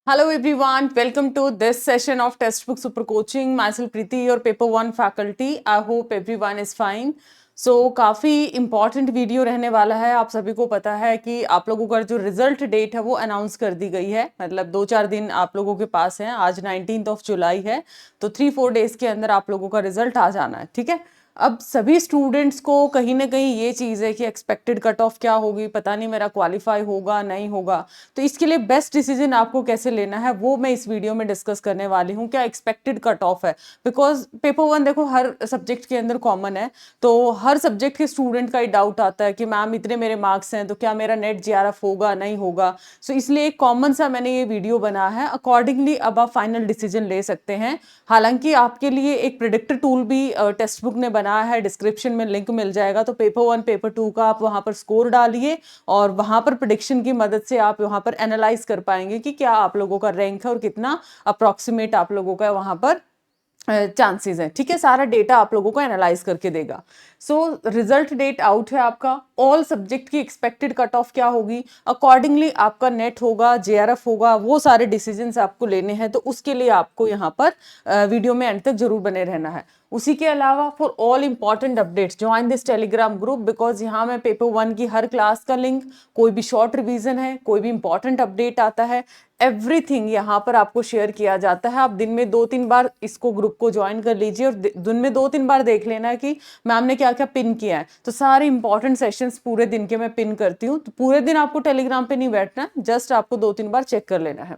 Hello everyone, welcome to this session of Textbook Super Coaching. Myself Preeti, your Paper 1 faculty. I hope everyone is fine. So काफ़ी important video रहने वाला है। आप सभी को पता है कि आप लोगों का जो रिजल्ट डेट है वो अनाउंस कर दी गई है। मतलब 2-4 दिन आप लोगों के पास है। आज 19th ऑफ जुलाई है, तो 3-4 डेज के अंदर आप लोगों का रिजल्ट आ जाना है। ठीक है, अब सभी स्टूडेंट्स को कहीं ना कहीं ये चीज़ है कि एक्सपेक्टेड कट ऑफ क्या होगी, पता नहीं मेरा क्वालिफाई होगा नहीं होगा। तो इसके लिए बेस्ट डिसीजन आपको कैसे लेना है वो मैं इस वीडियो में डिस्कस करने वाली हूँ। क्या एक्सपेक्टेड कट ऑफ है, बिकॉज पेपर 1 देखो हर सब्जेक्ट के अंदर कॉमन है, तो हर सब्जेक्ट के स्टूडेंट का ही डाउट आता है कि मैम इतने मेरे मार्क्स हैं तो क्या मेरा नेट जीआरएफ होगा नहीं होगा। सो इसलिए एक कॉमन सा मैंने ये वीडियो बना है। अकॉर्डिंगली अब आप फाइनल डिसीजन ले सकते हैं। हालांकि आपके लिए एक प्रिडिक्टर टूल भी टेक्स्ट बुक ने बनाया है, डिस्क्रिप्शन में लिंक मिल जाएगा। तो पेपर 1 पेपर 2 का आप वहां पर स्कोर डालिए और वहां पर प्रिडिक्शन की मदद से आप वहां पर एनालाइज कर पाएंगे कि क्या आप लोगों का रैंक है और कितना अप्रोक्सीमेट आप लोगों का वहां पर चांसेस हैं। ठीक है, सारा डेटा आप लोगों को एनालाइज करके देगा। सो रिजल्ट डेट आउट है आपका। ऑल सब्जेक्ट की एक्सपेक्टेड कट ऑफ क्या होगी, अकॉर्डिंगली आपका नेट होगा, जेआरएफ होगा, वो सारे डिसीजंस आपको लेने हैं। तो उसके लिए आपको यहाँ पर वीडियो में एंड तक जरूर बने रहना है। उसी के अलावा for all important updates join this Telegram group, because यहाँ मैं पेपर 1 की हर क्लास का लिंक, कोई भी शॉर्ट रिवीजन है, कोई भी इंपॉर्टेंट अपडेट आता है, एवरीथिंग यहाँ पर आपको शेयर किया जाता है। आप दिन में 2-3 बार इसको ग्रुप को ज्वाइन कर लीजिए और दिन में 2-3 बार देख लेना है कि मैम ने क्या क्या पिन किया है। तो सारे इंपॉर्टेंट सेशंस पूरे दिन के मैं पिन करती हूँ। तो पूरे दिन आपको टेलीग्राम पे नहीं बैठना, जस्ट आपको 2-3 बार चेक कर लेना है।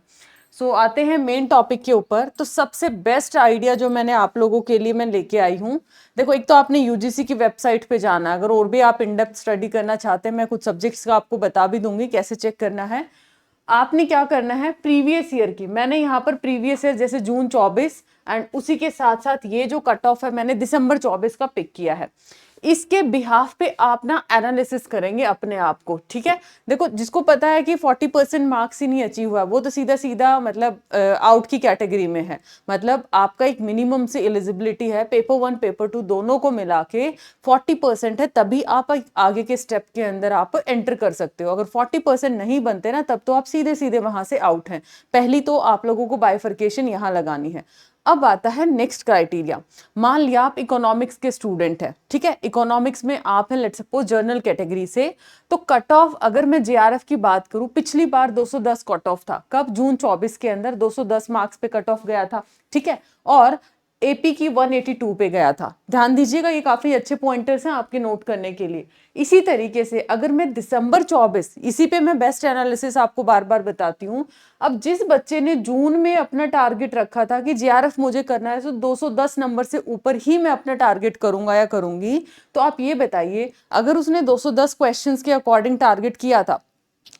सो आते हैं मेन टॉपिक के ऊपर। तो सबसे बेस्ट आइडिया जो मैंने आप लोगों के लिए मैं लेके आई हूँ, देखो एक तो आपने यूजीसी की वेबसाइट पे जाना है। अगर और भी आप इन डेप्थ स्टडी करना चाहते हैं, मैं कुछ सब्जेक्ट्स का आपको बता भी दूंगी कैसे चेक करना है। आपने क्या करना है, प्रीवियस ईयर की, मैंने यहाँ पर प्रीवियस ईयर जैसे जून 24 एंड उसी के साथ साथ ये जो कट ऑफ है मैंने दिसंबर 24 का पिक किया है। इसके बिहाफ पे आप ना एनालिसिस करेंगे अपने आप को। ठीक है, देखो जिसको पता है कि 40% मार्क्स ही नहीं अचीव हुआ वो तो सीधा सीधा मतलब आउट की कैटेगरी में है। मतलब आपका एक मिनिमम से एलिजिबिलिटी है, पेपर 1 पेपर 2 दोनों को मिला के 40% है, तभी आप आगे के स्टेप के अंदर आप एंटर कर सकते हो। अगर 40% नहीं बनते ना तब तो आप सीधे सीधे वहां से आउट हैं। पहली तो आप लोगों को बाइफर्केशन यहां लगानी है। अब आता है नेक्स्ट क्राइटेरिया। मान लिया आप इकोनॉमिक्स के स्टूडेंट है, ठीक है, इकोनॉमिक्स में आप है लेट्स सपोज जर्नल कैटेगरी से, तो कट ऑफ अगर मैं जेआरएफ की बात करूं, पिछली बार 210 कट ऑफ था। कब? जून 24 के अंदर 210 मार्क्स पे कट ऑफ गया था। ठीक है, और एपी की 182 पे गया था। ध्यान दीजिएगा, ये काफी अच्छे पॉइंटर्स हैं आपके नोट करने के लिए। इसी तरीके से अगर मैं दिसंबर 24, इसी पे मैं बेस्ट एनालिसिस आपको बार बार बताती हूँ। अब जिस बच्चे ने जून में अपना टारगेट रखा था कि जेआरएफ मुझे करना है तो 210 नंबर से ऊपर ही मैं अपना टारगेट करूंगा या करूंगी, तो आप ये बताइए अगर उसने 210 क्वेश्चंस के अकॉर्डिंग टारगेट किया था,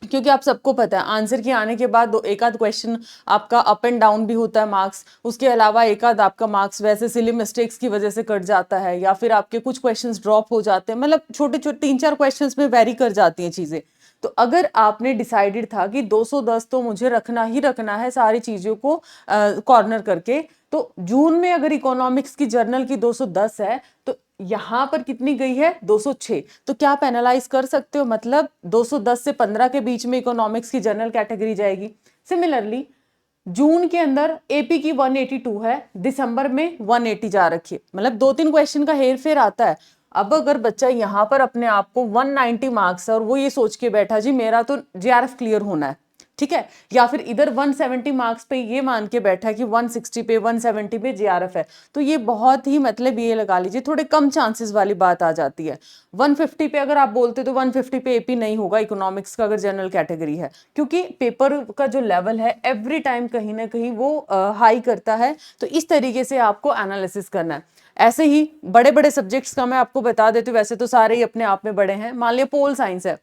क्योंकि आप सबको पता है आंसर के आने के बाद एक आध क्वेश्चन आपका अप एंड डाउन भी होता है मार्क्स, उसके अलावा एक आध आपका मार्क्स वैसे सिली मिस्टेक्स की वजह से कट जाता है या फिर आपके कुछ क्वेश्चंस ड्रॉप हो जाते हैं। मतलब छोटे छोटे 3-4 क्वेश्चंस में वेरी कर जाती हैं चीजें। तो अगर आपने डिसाइडेड था कि 210 तो मुझे रखना ही रखना है सारी चीजों को कॉर्नर करके, तो जून में अगर इकोनॉमिक्स की जर्नल की 210 है तो यहां पर कितनी गई है? 206। तो क्या आप एनालाइज कर सकते हो, मतलब 210 से 15 के बीच में इकोनॉमिक्स की जनरल कैटेगरी जाएगी। सिमिलरली जून के अंदर एपी की 182 है, दिसंबर में 180 जा रखी है, मतलब 2-3 क्वेश्चन का हेर फेर आता है। अब अगर बच्चा यहां पर अपने आप को 190 मार्क्स है और वो ये सोच के बैठा जी मेरा तो जेआरएफ क्लियर होना है, ठीक है, या फिर इधर 170 मार्क्स पे ये मान के बैठा है कि 160 पे 170 पे जेआरएफ है, तो ये बहुत ही मतलब ये लगा लीजिए थोड़े कम चांसेस वाली बात आ जाती है। 150 पे अगर आप बोलते तो 150 पे एपी नहीं होगा इकोनॉमिक्स का अगर जनरल कैटेगरी है, क्योंकि पेपर का जो लेवल है एवरी टाइम कहीं ना कहीं वो हाई करता है। तो इस तरीके से आपको एनालिसिस करना है। ऐसे ही बड़े बड़े सब्जेक्ट्स का मैं आपको बता देती हूँ, वैसे तो सारे ही अपने आप में बड़े हैं। मान लिया पोल साइंस है,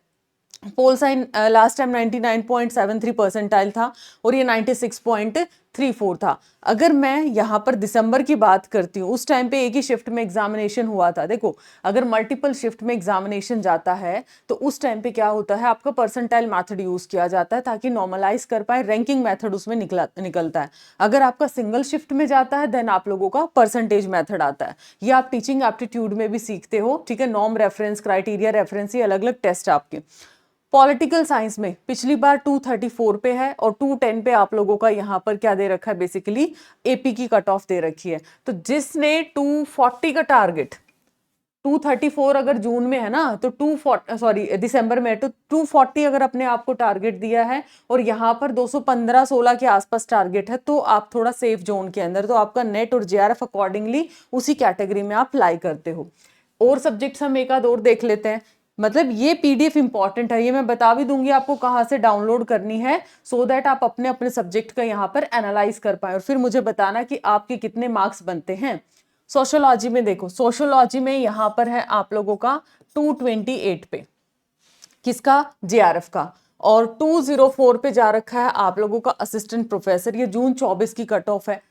पोल साइन लास्ट टाइम 99.73 परसेंटाइल था और ये 96.34 था। अगर मैं यहाँ पर दिसंबर की बात करती हूँ, उस टाइम पे एक ही शिफ्ट में एग्जामिनेशन हुआ था। देखो अगर मल्टीपल शिफ्ट में एग्जामिनेशन जाता है तो उस टाइम पे क्या होता है, आपका परसेंटाइल मेथड यूज किया जाता है ताकि नॉर्मलाइज कर पाए, रैंकिंग मेथड उसमें निकलता है। अगर आपका सिंगल शिफ्ट में जाता है देन आप लोगों का परसेंटेज मेथड आता है। ये आप टीचिंग एप्टीट्यूड में भी सीखते हो, ठीक है, नॉर्म रेफरेंस, क्राइटेरिया रेफरेंस, ये अलग अलग टेस्ट आपके। पॉलिटिकल साइंस में पिछली बार 234 पे है और 210 पे आप लोगों का यहाँ पर क्या दे रखा है, बेसिकली एपी की कट ऑफ दे रखी है। तो जिसने 240 का टारगेट, 234 अगर जून में है ना, तो 240 दिसंबर में, तो 240 अगर अपने आप को टारगेट दिया है और यहाँ पर 215-16 के आसपास टारगेट है, तो आप थोड़ा सेफ जोन के अंदर, तो आपका नेट और जेआरएफ अकॉर्डिंगली उसी कैटेगरी में आप लाई करते हो। और सब्जेक्ट्स हम एक आध और देख लेते हैं। मतलब ये पीडीएफ इंपॉर्टेंट है, ये मैं बता भी दूंगी आपको कहाँ से डाउनलोड करनी है, सो दैट आप अपने अपने सब्जेक्ट का यहाँ पर एनालाइज कर पाए और फिर मुझे बताना कि आपके कितने मार्क्स बनते हैं। सोशियोलॉजी में देखो, सोशियोलॉजी में यहाँ पर है आप लोगों का 228 पे, किसका, जेआरएफ का, और 204 पे जा रखा है आप लोगों का असिस्टेंट प्रोफेसर। ये जून 24 की कट ऑफ है,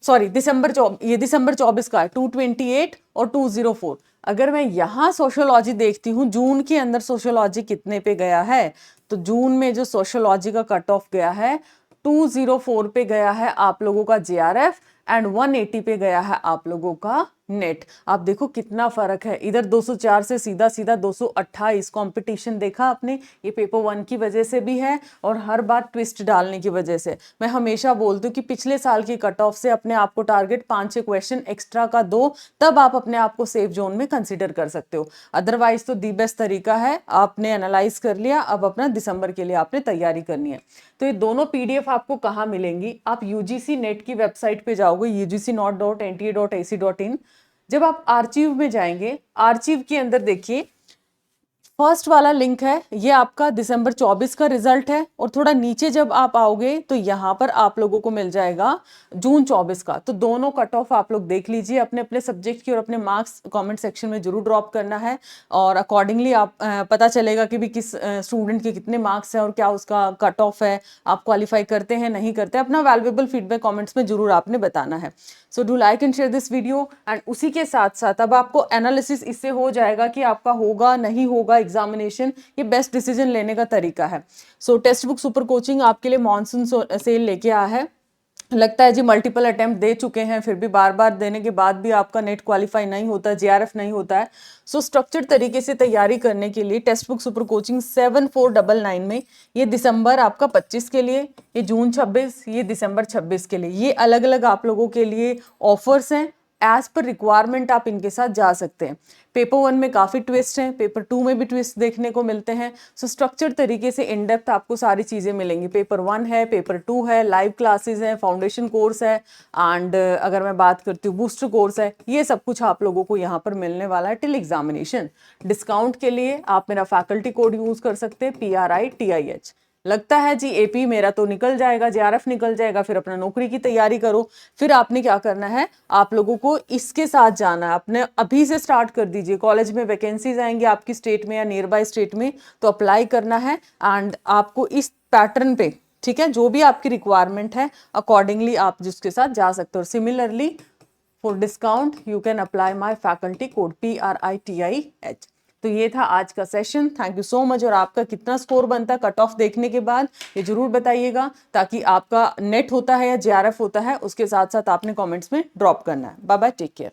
सॉरी दिसंबर 24 का है, 228 और 204। अगर मैं यहाँ सोशियोलॉजी देखती हूँ जून के अंदर सोशियोलॉजी कितने पे गया है, तो जून में जो सोशियोलॉजी का कट ऑफ गया है 204 पे गया है आप लोगों का जेआरएफ एंड 180 पे गया है आप लोगों का नेट। आप देखो कितना फर्क है, इधर 204 से सीधा सीधा 228। कंपटीशन देखा आपने, ये पेपर 1 की वजह से भी है और हर बार ट्विस्ट डालने की वजह से। मैं हमेशा बोलती हूँ कि पिछले साल की कट ऑफ से अपने आप को टारगेट 5-6 क्वेश्चन एक्स्ट्रा का दो, तब आप अपने आप को सेफ जोन में कंसिडर कर सकते हो। अदरवाइज तो दी बेस्ट तरीका है, आपने एनालाइज कर लिया, अब अपना दिसंबर के लिए आपने तैयारी करनी है। तो ये दोनों पीडीएफ आपको कहाँ मिलेंगी, आप यूजीसी नेट की वेबसाइट पे जाओगे, ugcnot.nta.ac.in। जब आप आर्चीव में जाएंगे, आर्चीव के अंदर देखिए फर्स्ट वाला लिंक है, ये आपका दिसंबर 24 का रिजल्ट है, और थोड़ा नीचे जब आप आओगे तो यहाँ पर आप लोगों को मिल जाएगा जून 24 का। तो दोनों कट ऑफ आप लोग देख लीजिए अपने अपने सब्जेक्ट की, और अपने मार्क्स कमेंट सेक्शन में जरूर ड्रॉप करना है, और अकॉर्डिंगली आप पता चलेगा कि भी किस स्टूडेंट के कितने मार्क्स हैं और क्या उसका कट ऑफ है, आप क्वालिफाई करते हैं नहीं करते। अपना वैल्यूएबल फीडबैक कॉमेंट्स में जरूर आपने बताना है। So do like and share this video. And उसी के साथ साथ अब आपको एनालिसिस इससे हो जाएगा कि आपका होगा नहीं होगा एग्जामिनेशन, ये बेस्ट डिसीजन लेने का तरीका है। सो टेक्स्ट बुक सुपर कोचिंग आपके लिए मॉनसून सेल लेके आया है। लगता है जी मल्टीपल अटेम्प्ट दे चुके हैं, फिर भी बार बार देने के बाद भी आपका नेट क्वालिफाई नहीं होता, जेआरएफ नहीं होता है। सो स्ट्रक्चर्ड तरीके से तैयारी करने के लिए टेक्स्ट बुक सुपर कोचिंग 7499 में, ये दिसंबर आपका 25 के लिए, ये जून 26, ये दिसंबर 26 के लिए, ये अलग अलग आप लोगों के लिए ऑफर्स हैं। एज पर रिक्वायरमेंट आप इनके साथ जा सकते हैं। पेपर 1 में काफ़ी ट्विस्ट हैं, पेपर 2 में भी ट्विस्ट देखने को मिलते हैं। सो स्ट्रक्चर तरीके से इन डेप्थ आपको सारी चीज़ें मिलेंगी। पेपर 1 है, पेपर 2 है, लाइव क्लासेस हैं, फाउंडेशन कोर्स है, एंड अगर मैं बात करती हूँ बूस्टर कोर्स है। ये सब कुछ आप लोगों को यहाँ पर मिलने वाला है टिल एग्जामिनेशन। डिस्काउंट के लिए आप मेरा फैकल्टी कोड यूज़ कर सकते हैं, PRITIH। लगता है जी एपी मेरा तो निकल जाएगा, जेआरएफ निकल जाएगा, फिर अपना नौकरी की तैयारी करो। फिर आपने क्या करना है, आप लोगों को इसके साथ जाना है, अपने अभी से स्टार्ट कर दीजिए। कॉलेज में वैकेंसीज आएंगी आपकी स्टेट में या नियर बाय स्टेट में, तो अप्लाई करना है एंड आपको इस पैटर्न पे, ठीक है, जो भी आपकी रिक्वायरमेंट है अकॉर्डिंगली आप जिसके साथ जा सकते हो। Similarly for discount you can apply my faculty code PRITIH। तो ये था आज का session, thank you so much. और आपका कितना स्कोर बनता है कट ऑफ देखने के बाद ये जरूर बताइएगा, ताकि आपका नेट होता है या जेआरएफ होता है उसके साथ साथ आपने कमेंट्स में ड्रॉप करना है। Bye bye, take care.